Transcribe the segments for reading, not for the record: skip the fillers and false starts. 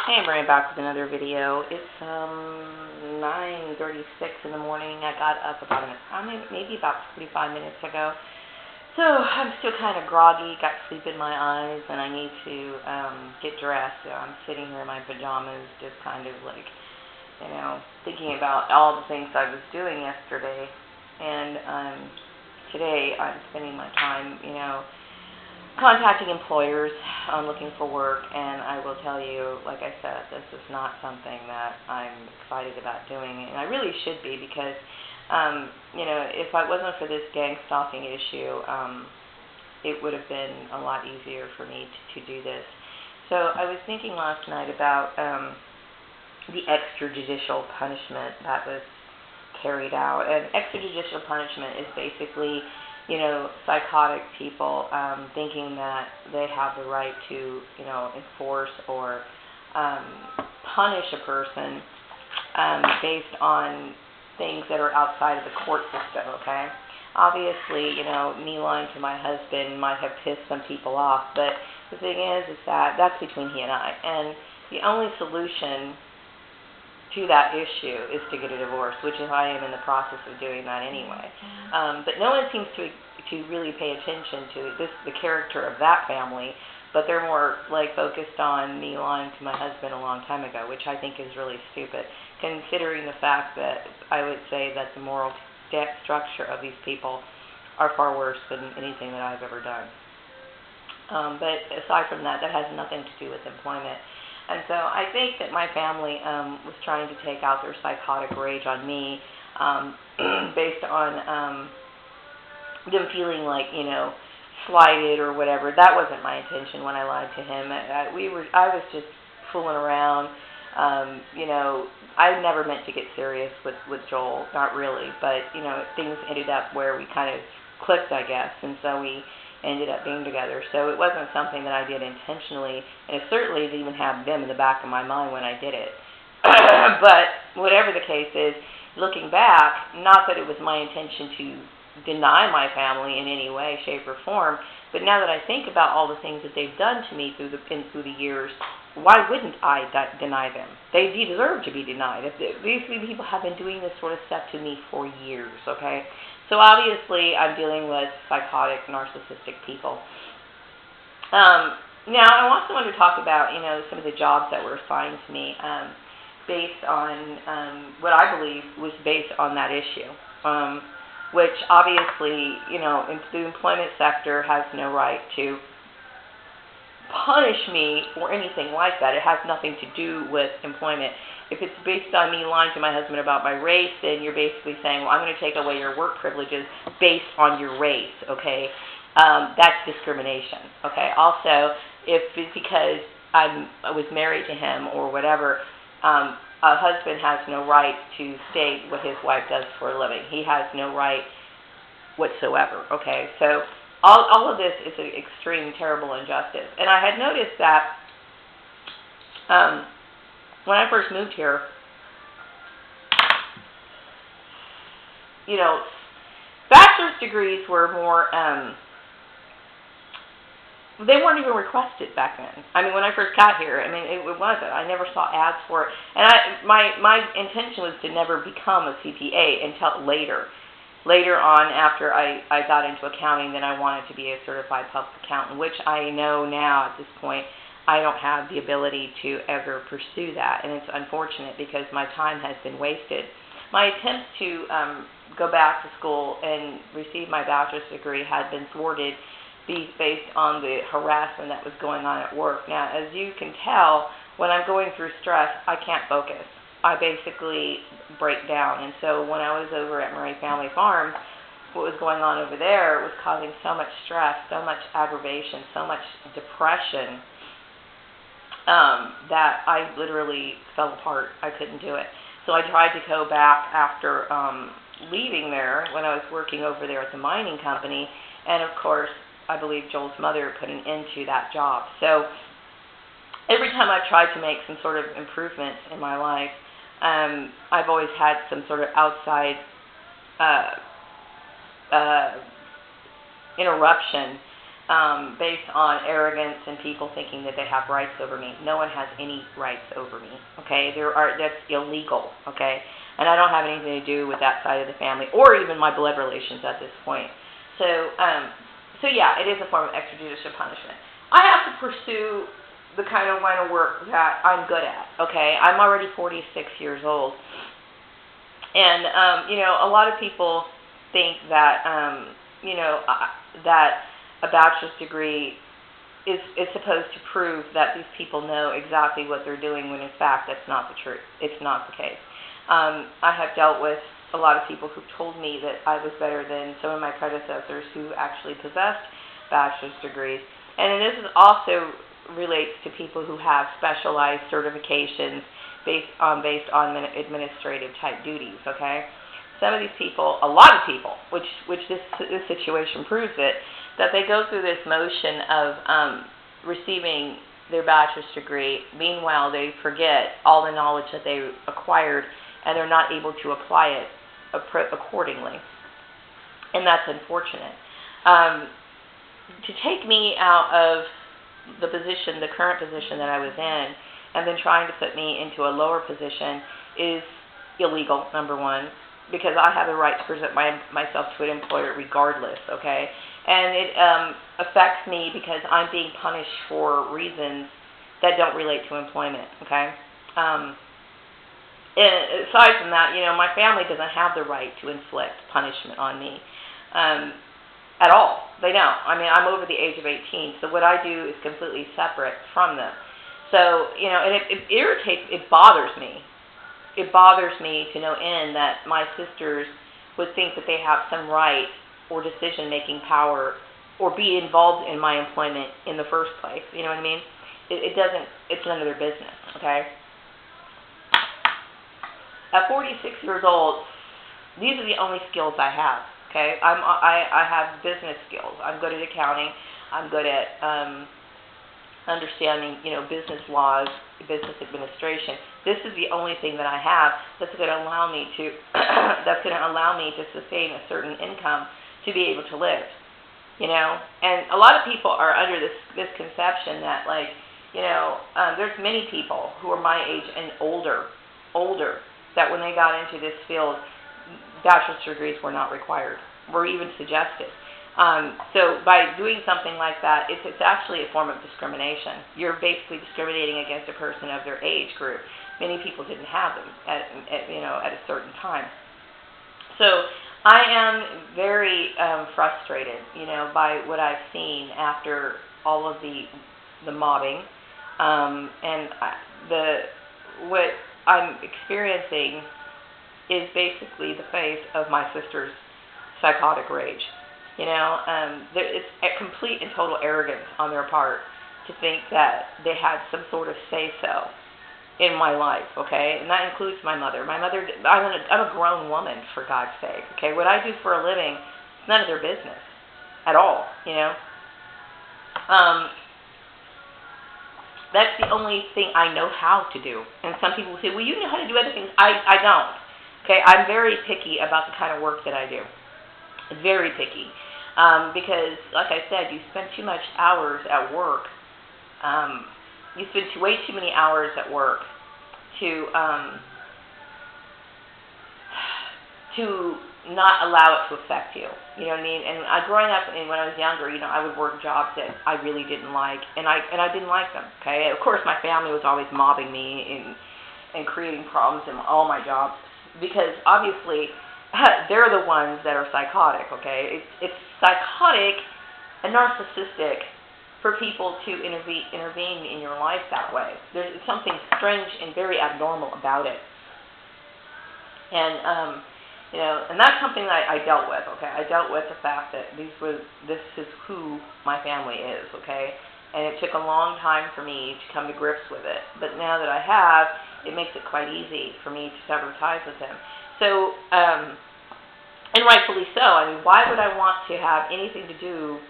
Hey, I'm Brian back with another video. It's 9:36 in the morning. I got up about maybe about 45 minutes ago. So I'm still kind of groggy, got sleep in my eyes, and I need to get dressed. So I'm sitting here in my pajamas, just kind of like, thinking about all the things I was doing yesterday. And today I'm spending my time, contacting employers looking for work, and I will tell you, like I said, this is not something that I'm excited about doing, and I really should be because, if it wasn't for this gang stalking issue, it would have been a lot easier for me to do this. So I was thinking last night about the extrajudicial punishment that was carried out, and extrajudicial punishment is basically psychotic people thinking that they have the right to, enforce or punish a person based on things that are outside of the court system, okay? Obviously, me lying to my husband might have pissed some people off, but the thing is that that's between he and I. And the only solution to that issue is to get a divorce, which is I am in the process of doing that anyway. But no one seems to really pay attention to the character of that family, but they're more like focused on me lying to my husband a long time ago, which I think is really stupid, considering the fact that I would say that the moral structure of these people are far worse than anything that I've ever done. But aside from that, that has nothing to do with employment. And so I think that my family was trying to take out their psychotic rage on me based on them feeling like, slighted or whatever. That wasn't my intention when I lied to him. I was just fooling around. I never meant to get serious with Joel, not really. But, things ended up where we kind of clicked, I guess. And so we ended up being together. So it wasn't something that I did intentionally, and it certainly didn't even have them in the back of my mind when I did it. But whatever the case is, looking back, not that it was my intention to deny my family in any way, shape, or form, but now that I think about all the things that they've done to me through the years, why wouldn't I deny them? They deserve to be denied. These people have been doing this sort of stuff to me for years, okay? So obviously I'm dealing with psychotic, narcissistic people. Now I also want to talk about, some of the jobs that were assigned to me based on what I believe was based on that issue, which obviously, the employment sector has no right to punish me for anything like that. It has nothing to do with employment. If it's based on me lying to my husband about my race, then you're basically saying, well, I'm going to take away your work privileges based on your race, okay? That's discrimination, okay? Also, if it's because I was married to him or whatever, a husband has no right to state what his wife does for a living. He has no right whatsoever, okay? So all of this is an extreme, terrible injustice. And I had noticed that when I first moved here, bachelor's degrees were more, they weren't even requested back then. I mean, when I first got here, it wasn't. I never saw ads for it. And my intention was to never become a CPA until later. Later on, after I got into accounting, then I wanted to be a certified public accountant, which I know now at this point I don't have the ability to ever pursue that, and it's unfortunate because my time has been wasted. My attempts to go back to school and receive my bachelor's degree had been thwarted based on the harassment that was going on at work. Now, as you can tell, when I'm going through stress, I can't focus. I basically break down, and so when I was over at Murray Family Farms, what was going on over there was causing so much stress, so much aggravation, so much depression, that I literally fell apart. I couldn't do it. So I tried to go back after leaving there when I was working over there at the mining company, and of course, I believe Joel's mother put an end to that job. So every time I've tried to make some sort of improvements in my life, I've always had some sort of outside interruption based on arrogance and people thinking that they have rights over me. No one has any rights over me, okay? That's illegal, okay? And I don't have anything to do with that side of the family or even my blood relations at this point. So yeah, it is a form of extrajudicial punishment. I have to pursue the kind of line of work that I'm good at, okay? I'm already 46 years old. And, a lot of people think that, that a bachelor's degree is supposed to prove that these people know exactly what they're doing, when in fact that's not the truth. It's not the case. I have dealt with a lot of people who told me that I was better than some of my predecessors who actually possessed bachelor's degrees. And this is also relates to people who have specialized certifications based on administrative type duties, okay? Some of these people, a lot of people, which this situation proves it, that they go through this motion of receiving their bachelor's degree. Meanwhile, they forget all the knowledge that they acquired, and they're not able to apply it accordingly. And that's unfortunate. To take me out of the current position that I was in, and then trying to put me into a lower position is illegal, number one, because I have the right to present myself to an employer regardless, okay? And it affects me because I'm being punished for reasons that don't relate to employment, okay? And aside from that, my family doesn't have the right to inflict punishment on me at all. They don't. I mean, I'm over the age of 18, so what I do is completely separate from them. So, and it irritates, it bothers me. It bothers me to no end that my sisters would think that they have some right or decision-making power or be involved in my employment in the first place. You know what I mean? It doesn't, it's none of their business, okay? At 46 years old, these are the only skills I have, okay? I have business skills. I'm good at accounting. I'm good at understanding, business laws, business administration. This is the only thing that I have that's going to allow me to sustain a certain income to be able to live, And a lot of people are under this misconception that, there's many people who are my age and older, that when they got into this field, bachelor's degrees were not required, were even suggested. So by doing something like that, it's actually a form of discrimination. You're basically discriminating against a person of their age group. Many people didn't have them at a certain time. So I am very frustrated, by what I've seen after all of the mobbing, and what I'm experiencing is basically the face of my sister's psychotic rage. It's a complete and total arrogance on their part to think that they had some sort of say-so in my life, okay? And that includes my mother. I'm a grown woman, for God's sake, okay? What I do for a living, it's none of their business at all, That's the only thing I know how to do. And some people say, well, you know how to do other things. I don't, okay? I'm very picky about the kind of work that I do. Very picky. Because, like I said, you spend too much hours at work. You spend way too many hours at work to not allow it to affect you. You know what I mean? And growing up, and when I was younger, I would work jobs that I really didn't like, and I didn't like them. Okay, of course, my family was always mobbing me and creating problems in all my jobs because obviously they're the ones that are psychotic. Okay, it's psychotic and narcissistic for people to intervene in your life that way. There's something strange and very abnormal about it. And and that's something that I dealt with, okay? I dealt with the fact that this is who my family is, okay? And it took a long time for me to come to grips with it. But now that I have, it makes it quite easy for me to sever ties with them. So, and rightfully so. I mean, why would I want to have anything to do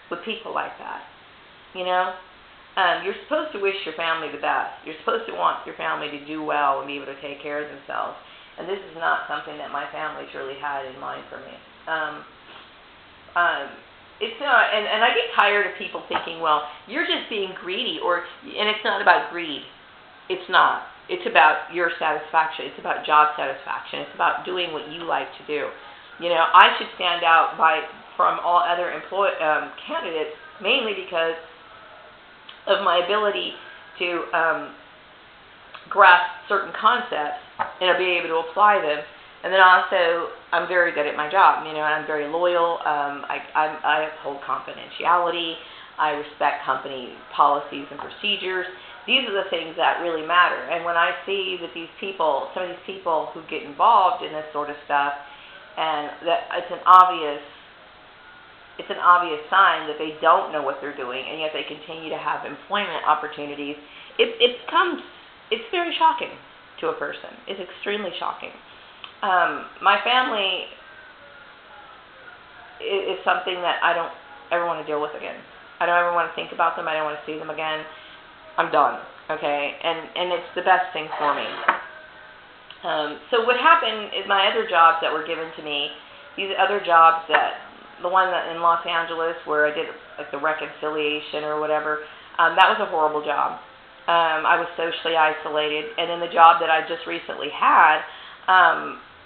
with people like that? You're supposed to wish your family the best. You're supposed to want your family to do well and be able to take care of themselves. And this is not something that my family truly had in mind for me. It's not, and I get tired of people thinking, well, you're just being greedy, and it's not about greed. It's not. It's about your satisfaction. It's about job satisfaction. It's about doing what you like to do. I should stand out from all other candidates, mainly because of my ability to grasp certain concepts and be able to apply them. And then also, I'm very good at my job. I'm very loyal. I uphold confidentiality. I respect company policies and procedures. These are the things that really matter. And when I see that some of these people who get involved in this sort of stuff, and that it's an obvious sign that they don't know what they're doing, and yet they continue to have employment opportunities, it's very shocking to a person. It's extremely shocking. My family is something that I don't ever want to deal with again. I don't ever want to think about them. I don't want to see them again. I'm done, okay? And it's the best thing for me. So what happened is my other jobs that were given to me, these other jobs the one that in Los Angeles where I did like the reconciliation or whatever, that was a horrible job. I was socially isolated. And then the job that I just recently had,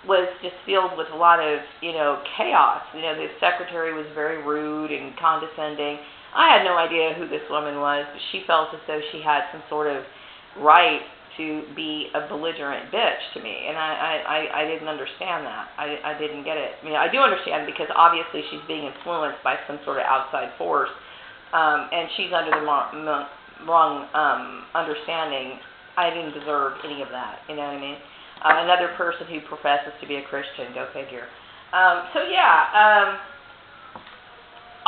was just filled with a lot of, chaos. The secretary was very rude and condescending. I had no idea who this woman was, but she felt as though she had some sort of right to be a belligerent bitch to me, and I didn't understand that. I didn't get it. I do understand because obviously she's being influenced by some sort of outside force, and she's under the wrong understanding. I didn't deserve any of that, you know what I mean? Another person who professes to be a Christian, go figure.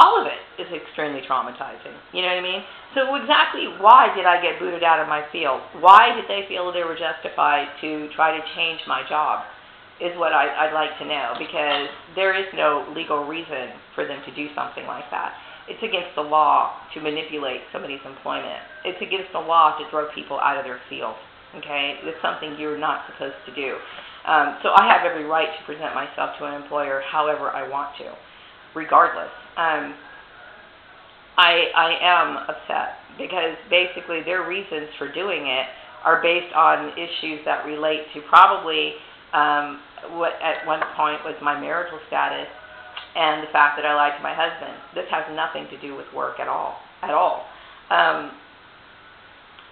All of it is extremely traumatizing, you know what I mean? So exactly why did I get booted out of my field? Why did they feel they were justified to try to change my job is what I'd like to know, because there is no legal reason for them to do something like that. It's against the law to manipulate somebody's employment. It's against the law to throw people out of their field. Okay, it's something you're not supposed to do. So I have every right to present myself to an employer however I want to, regardless. I am upset because basically their reasons for doing it are based on issues that relate to probably what at one point was my marital status and the fact that I lied to my husband. This has nothing to do with work at all.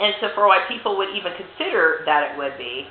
And so for why people would even consider that it would be,